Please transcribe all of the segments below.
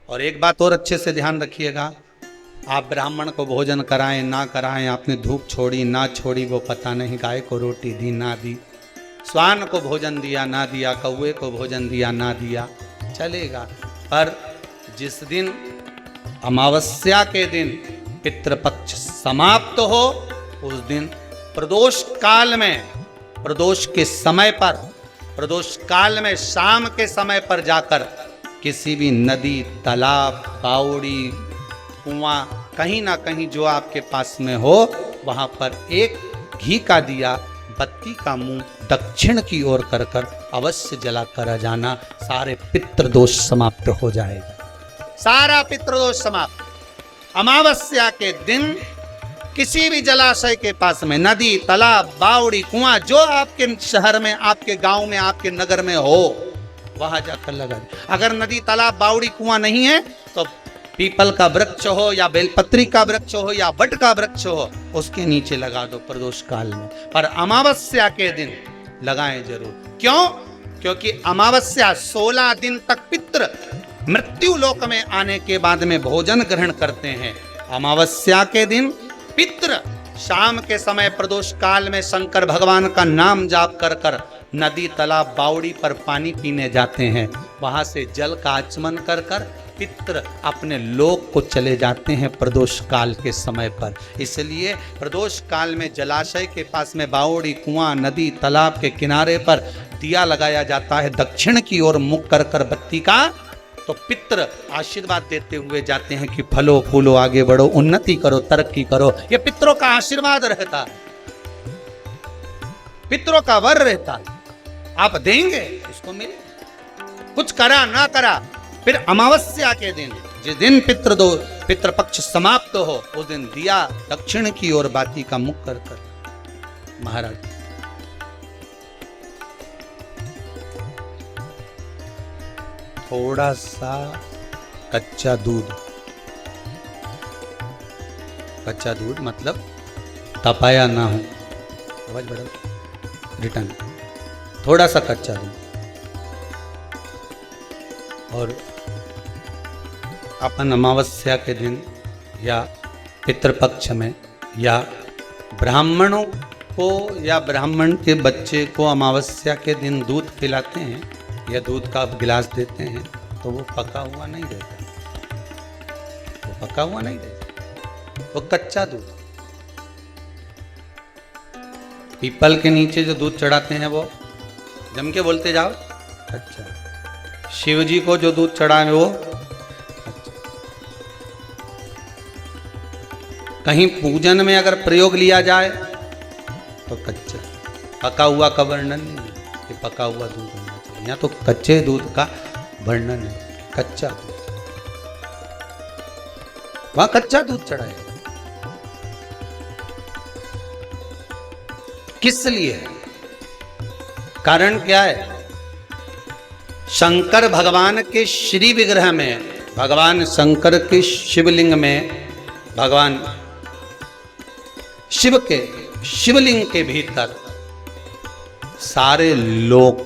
और एक बात और अच्छे से ध्यान रखिएगा, आप ब्राह्मण को भोजन कराएं ना कराएं, आपने धूप छोड़ी ना छोड़ी वो पता नहीं, गाय को रोटी दी ना दी, स्वान को भोजन दिया ना दिया, कौवे को भोजन दिया ना दिया, चलेगा। पर जिस दिन अमावस्या के दिन पितृपक्ष समाप्त हो, उस दिन प्रदोष काल में, प्रदोष के समय पर, प्रदोष काल में शाम के समय पर जाकर किसी भी नदी, तालाब, बावड़ी, कुआं, कहीं ना कहीं जो आपके पास में हो, वहां पर एक घी का दिया, बत्ती का मुंह दक्षिण की ओर कर कर अवश्य जला कर जाना। सारे पितृदोष समाप्त हो जाएगा, सारा पितृदोष समाप्त। अमावस्या के दिन किसी भी जलाशय के पास में, नदी, तालाब, बावड़ी, कुआं, जो आपके शहर में, आपके गांव में, आपके नगर में हो, वहां जाकर लगा दे। अगर नदी, तालाब, बावड़ी, कुआं नहीं है तो पीपल का वृक्ष हो या बेलपत्री का वृक्ष हो या वट का वृक्ष हो, उसके नीचे लगा दो प्रदोष काल में। पर अमावस्या के दिन लगाएं जरूर। क्यों? क्योंकि अमावस्या 16 दिन तक पितृ मृत्यु लोक में आने के बाद में भोजन ग्रहण करते हैं। अमावस्या के दिन पितृ शाम के समय प्रदोष काल में शंकर भगवान का नाम जाप कर कर नदी, तालाब, बावड़ी पर पानी पीने जाते हैं। वहां से जल का आचमन कर कर पितृ अपने लोक को चले जाते हैं प्रदोष काल के समय पर। इसलिए प्रदोष काल में जलाशय के पास में, बावड़ी, कुआं, नदी, तालाब के किनारे पर दिया लगाया जाता है दक्षिण की ओर मुख कर कर बत्ती का, तो पितृ आशीर्वाद देते हुए जाते हैं कि फलो फूलो, आगे बढ़ो, उन्नति करो, तरक्की करो। ये पितरों का आशीर्वाद रहता है, पितरों का वर रहता है। आप देंगे उसको मिले, कुछ करा ना करा। फिर अमावस्या के दिन, जिस दिन पितृपक्ष समाप्त हो, उस दिन दिया दक्षिण की ओर बाती का मुख कर कर महाराज थोड़ा सा कच्चा दूध, कच्चा दूध मतलब तपाया ना हो, आवाज बढ़ा, रिटर्न, थोड़ा सा कच्चा दूध, और अपन अमावस्या के दिन या पितृपक्ष में या ब्राह्मणों को या ब्राह्मण के बच्चे को अमावस्या के दिन दूध पिलाते हैं या दूध का गिलास देते हैं, तो वो पका हुआ नहीं देता, वो पका हुआ नहीं देता, वो कच्चा दूध। पीपल के नीचे जो दूध चढ़ाते हैं वो जम के बोलते जाओ कच्चा। शिव जी को जो दूध चढ़ाए वो कच्चा। कहीं पूजन में अगर प्रयोग लिया जाए तो कच्चा, पका हुआ का वर्णन नहीं है कि पका हुआ दूध होना चाहिए, यहाँ तो कच्चे दूध का वर्णन है, कच्चा दूध, वहां कच्चा दूध चढ़ाएगा। किस लिए? कारण क्या है? शंकर भगवान के श्री विग्रह में, भगवान शंकर के शिवलिंग में, भगवान शिव के शिवलिंग के भीतर सारे लोक,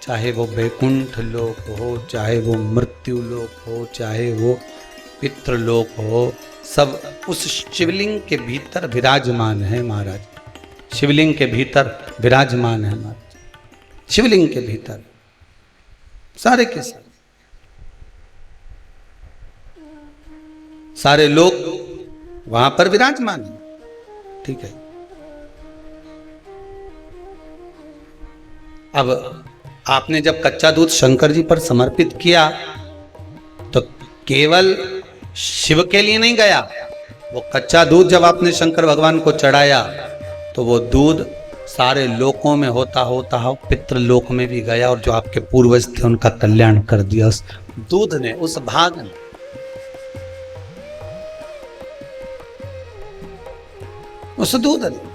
चाहे वो वैकुंठ लोक हो, चाहे वो मृत्यु लोक हो, चाहे वो पितृलोक हो, सब उस शिवलिंग के भीतर विराजमान है महाराज। शिवलिंग के भीतर विराजमान है महाराज, शिवलिंग के भीतर सारे के सारे लोग वहां पर विराजमान है। ठीक है, अब आपने जब कच्चा दूध शंकर जी पर समर्पित किया तो केवल शिव के लिए नहीं गया, वो कच्चा दूध जब आपने शंकर भगवान को चढ़ाया तो वो दूध सारे लोकों में होता होता हो पितृलोक में भी गया, और जो आपके पूर्वज थे उनका कल्याण कर दिया उस दूध ने, उस भाग ने। उस दूध ने।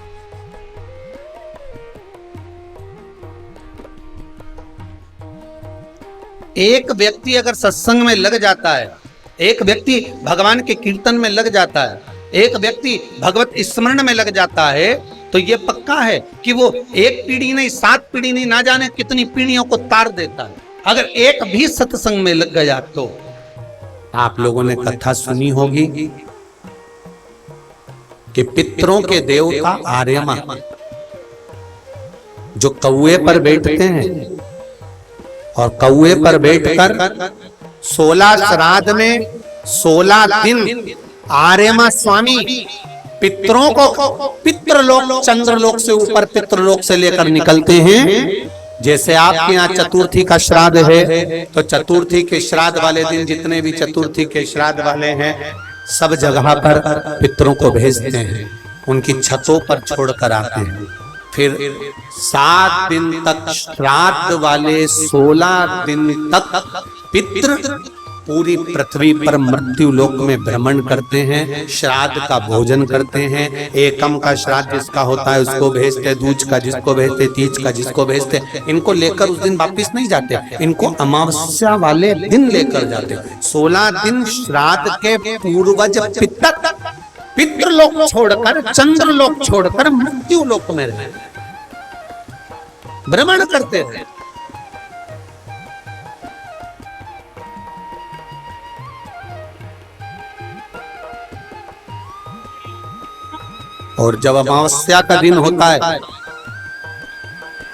एक व्यक्ति अगर सत्संग में लग जाता है, एक व्यक्ति भगवान के कीर्तन में लग जाता है, एक व्यक्ति भगवत स्मरण में लग जाता है, तो ये पक्का है कि वो एक पीढ़ी नहीं, 7 पीढ़ी नहीं, ना जाने कितनी पीढ़ियों को तार देता है। अगर एक भी सत्संग में लग गया तो आप लोगों ने कथा सुनी होगी कि पितरों के देवता आर्यमा जो कौए पर बैठते हैं और कौए पर बैठकर 16 श्राद्ध में 16 दिन आर्यमा स्वामी पितरों को पितृलोक चंद्रलोक से ऊपर पितृलोक से लेकर निकलते हैं। जैसे आपके यहाँ चतुर्थी का श्राद्ध है तो चतुर्थी के श्राद्ध वाले दिन जितने भी चतुर्थी के श्राद्ध वाले हैं सब जगह पर पितरों को भेजते हैं, उनकी छतों पर छोड़कर आते हैं। फिर 7 दिन तक श्राद्ध वाले 16 दिन तक पितृ पूरी पृथ्वी पर मृत्यु लोक में भ्रमण करते हैं, श्राद्ध का भोजन करते हैं। एकम का श्राद्ध जिसका होता है उसको भेजते, दूज का जिसको भेजते, तीज का जिसको भेजते। इनको लेकर उस दिन वापिस नहीं जाते, इनको अमावस्या वाले दिन लेकर जाते। 16 दिन श्राद्ध के पूर्वज पितृलोक छोड़कर चंद्रलोक छोड़कर मृत्यु लोक में भ्रमण करते हैं। और जब अमावस्या का दिन होता है,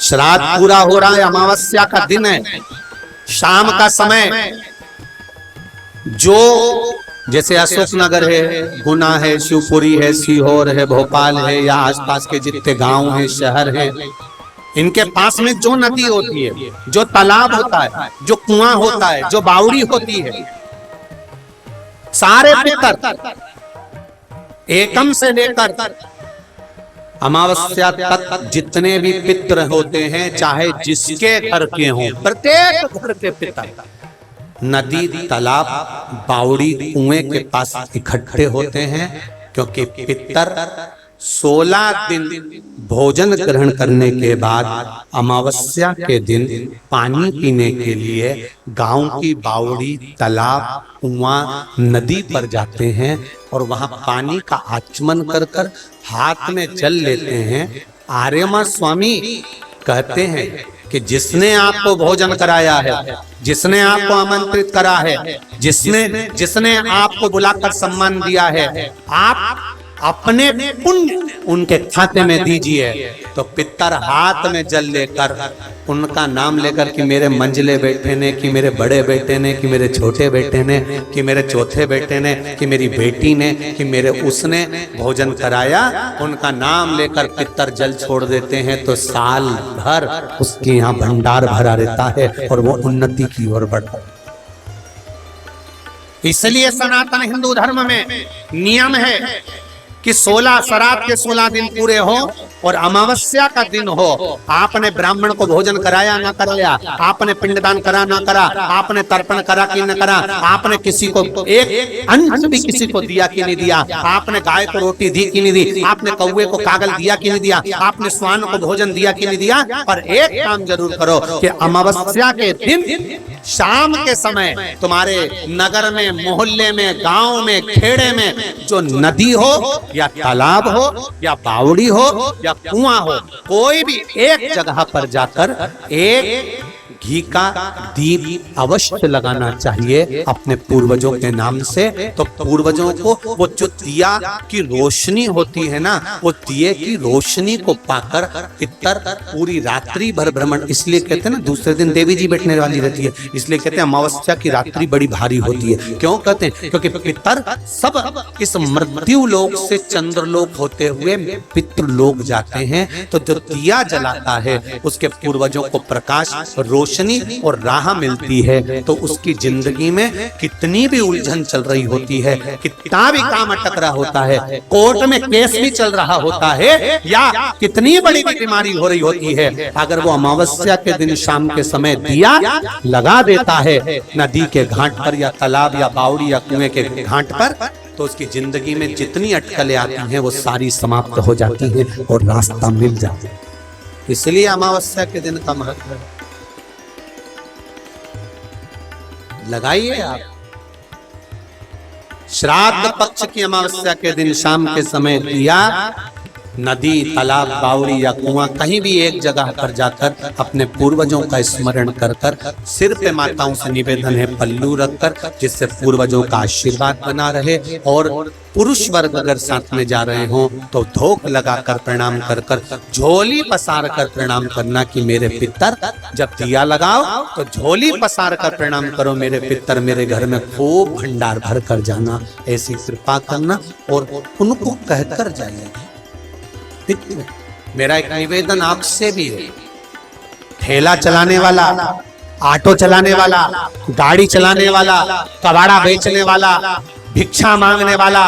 श्राद्ध पूरा हो रहा है, अमावस्या का दिन है, शाम का समय, जो जैसे अशोकनगर है, गुना है, शिवपुरी है, सीहोर है, भोपाल है या आसपास के जितने गांव हैं, शहर हैं, इनके पास में जो नदी होती है, जो तालाब होता है, जो कुआं होता है, जो बावड़ी होती है, सारे पितर एकम से लेकर अमावस्या तक जितने भी पितर होते हैं, चाहे जिसके घर के हों, प्रत्येक घर के पितर नदी, तालाब, बावड़ी, कुएं के पास इकट्ठे होते हैं। क्योंकि पितर 16 दिन भोजन ग्रहण करने के बाद अमावस्या के दिन पानी पीने के लिए गांव की बावड़ी, तालाब, कुआं, नदी पर जाते हैं और वहां पानी का आचमन कर कर हाथ में जल लेते हैं। आर्यमा स्वामी कहते हैं कि जिसने आपको भोजन कराया है, जिसने आपको आमंत्रित करा है, जिसने आपको बुलाकर सम्मान दिया है, आप अपने पुण्य उनके खाते में दीजिए। तो पितर हाथ में जल लेकर उनका नाम लेकर कि मेरे मंझले बेटे ने, कि मेरे बड़े बेटे ने, कि मेरे छोटे बेटे ने, कि मेरे चौथे बेटे ने, कि मेरी बेटी ने, कि मेरे उसने भोजन कराया, उनका नाम लेकर पितर जल छोड़ देते हैं। तो साल भर उसके यहाँ भंडार भरा रहता है और वो उन्नति की ओर बढ़ता है। इसलिए सनातन हिंदू धर्म में नियम है कि 16 श्राद्ध के 16 दिन पूरे हो और अमावस्या का दिन हो, आपने ब्राह्मण को भोजन कराया ना कराया, आपने पिंडदान करा ना करा, आपने तर्पण करा कि न करा, आपने किसी को एक अन्न भी किसी को दिया कि नहीं दिया, आपने गाय को रोटी दी कि नहीं दी, आपने कौवे को कागल दिया कि नहीं दिया, आपने स्वान को भोजन दिया कि नहीं दिया। पर एक काम जरूर करो कि अमावस्या के दिन शाम के समय तुम्हारे नगर में, मोहल्ले में, गांव में, खेड़े में जो नदी हो या तालाब हो या बावड़ी हो या कुआं हो, कोई भी एक जगह पर जाकर एक घी का दीप अवश्य लगाना चाहिए अपने पूर्वजों के नाम से। तो पूर्वजों को वो जो दिया की रोशनी होती है ना, वो दिए की रोशनी को पाकर पितर पूरी रात्रि भर भ्रमण, इसलिए कहते हैं ना दूसरे दिन देवी जी बैठने वाली रहती है, इसलिए कहते हैं अमावस्या की रात्रि बड़ी भारी होती है। क्यों कहते हैं? क्योंकि पितर सब इस मृत्यु लोक से चंद्रलोक होते हुए पितृलोक जाते हैं। तो जो दिया जलाता है उसके पूर्वजों को प्रकाश, रोशनी और राह मिलती है। तो उसकी जिंदगी में कितनी भी उलझन चल रही होती है, कितना भी काम अटक रहा होता है, कोर्ट में केस भी चल रहा होता है, या कितनी बड़ी बीमारी हो रही होती है, अगर वो अमावस्या के दिन शाम के समय दिया लगा देता है नदी के घाट पर या तालाब या बावड़ी या कुएं के घाट पर, तो उसकी जिंदगी में जितनी अटकलें आती हैं वो सारी समाप्त हो जाती हैं और रास्ता मिल जाता है। इसलिए अमावस्या के दिन का महत्व है। लगाइए आप श्राद्ध पक्ष की अमावस्या के दिन शाम के समय दिया नदी, तालाब, बावड़ी या कुआं कहीं भी एक जगह पर जाकर अपने पूर्वजों का स्मरण कर कर सिर पे माताओं से निवेदन है पल्लू रखकर, जिससे पूर्वजों का आशीर्वाद बना रहे। और पुरुष वर्ग अगर साथ में जा रहे हों तो धोख लगाकर प्रणाम कर कर, झोली पसार कर प्रणाम करना कि मेरे पितर, जब दिया लगाओ तो झोली पसार कर प्रणाम करो मेरे पितर, मेरे घर में खूब भंडार भर कर जाना, ऐसी कृपा करना और उनको कहकर जाइए। मेरा एक निवेदन आपसे भी है, ठेला चलाने वाला, ऑटो चलाने वाला, गाड़ी चलाने वाला, कबाड़ा बेचने वाला, भिक्षा मांगने वाला,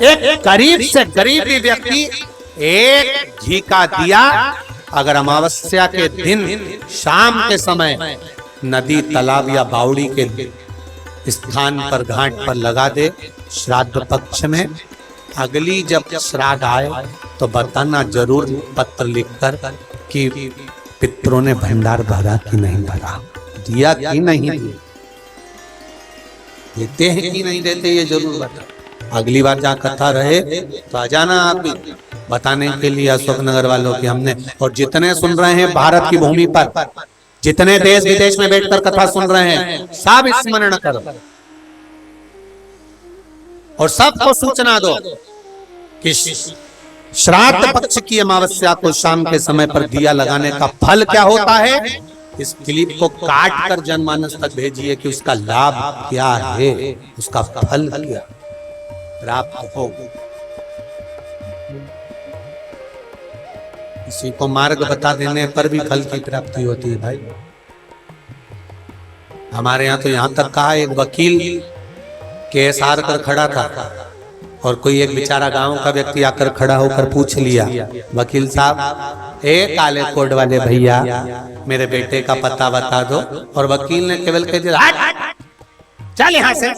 एक गरीब से गरीब भी व्यक्ति एक घी का दिया अगर अमावस्या के दिन शाम के समय नदी, तालाब या बावड़ी के स्थान पर, घाट पर लगा दे श्राद्ध पक्ष में, अगली जब श्राद्ध आए तो बताना जरूर पत्र लिखकर कि पितरों ने भंडार भरा कि नहीं भरा, दिया कि नहीं दिया, देते हैं कि नहीं देते, ये जरूर बता। अगली बार जहाँ कथा रहे तो आ जाना आप भी बताने के लिए अशोकनगर वालों की हमने। और जितने सुन रहे हैं भारत की भूमि पर, जितने देश विदेश में बैठकर कथा सुन रहे हैं, सब स्मरण करो और सबको सूचना दो कि श्राद्ध पक्ष की अमावस्या को शाम के समय पर दिया लगाने का फल क्या होता है। इस क्लिप को काट कर जनमानस तक भेजिए कि उसका लाभ क्या है, उसका फल क्या प्राप्त हो। किसी को मार्ग बता देने पर भी फल की प्राप्ति होती है भाई। हमारे यहाँ तो यहाँ तक कहा, एक वकील केस हार कर खड़ा था और कोई एक बेचारा गांव का व्यक्ति आकर खड़ा होकर पूछ लिया, वकील साहब, ए काले कोट वाले भैया, मेरे बेटे का पता बता दो। और वकील ने केवल कह दिया, चल यहाँ से।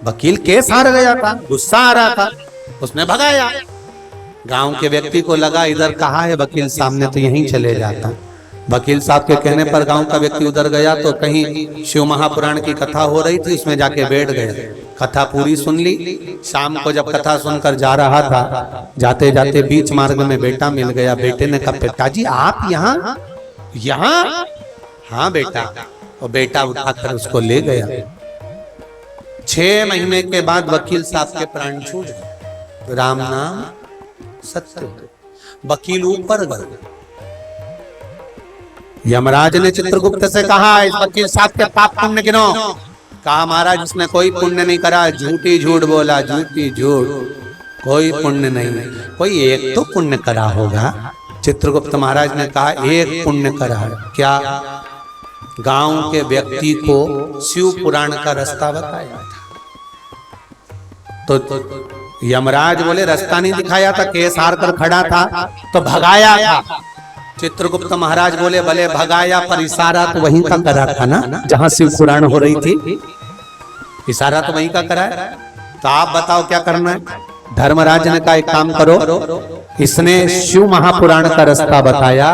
वकील केस हार गया था, गुस्सा आ रहा था, उसने भगाया। गांव के व्यक्ति को लगा इधर कहाँ है वकील साहब ने, तो यहीं चले जाता। वकील साहब के कहने पर गांव का व्यक्ति उधर गया तो कहीं शिव महापुराण की कथा हो रही थी, उसमें जाके बैठ गए। कथा पूरी सुन ली। शाम को जब कथा सुनकर जा रहा था, जाते जाते बीच मार्ग में बेटा मिल गया। बेटे ने कहा, पिताजी आप यहाँ यहाँ? हाँ बेटा। और बेटा उठाकर उसको ले गया। 6 महीने के बाद वकील साहब के प्राण छूट गए। राम नाम सत्य। वकील ऊपर गए। यमराज ने चित्रगुप्त से कहा, इस वकील साहब के पाप पुण्य गिनो। कहा, महाराज इसने कोई पुण्य नहीं करा, झूठी झूठ बोला, झूठी झूठ, कोई पुण्य नहीं। कोई एक तो पुण्य करा होगा। चित्रगुप्त महाराज ने कहा, एक पुण्य करा है। क्या? गांव के व्यक्ति को शिव पुराण का रास्ता बताया था। तो यमराज बोले, रास्ता नहीं दिखाया था, केस हार कर खड़ा था तो भगाया था। चित्रगुप्त महाराज बोले, भले भगाया पर इशारा तो वहीं का करा था ना, जहां शिव पुराण हो रही थी। इशारा तो वहीं का करा है। तो आप बताओ क्या करना है। धर्मराज ने कहा, एक काम करो, इसने शिव महापुराण का रास्ता बताया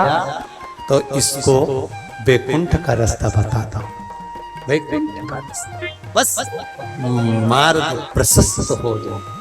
तो इसको वैकुंठ का रास्ता बताता हूं। वैकुंठ का रास्ता, बस मार्ग प्रशस्त हो जाए।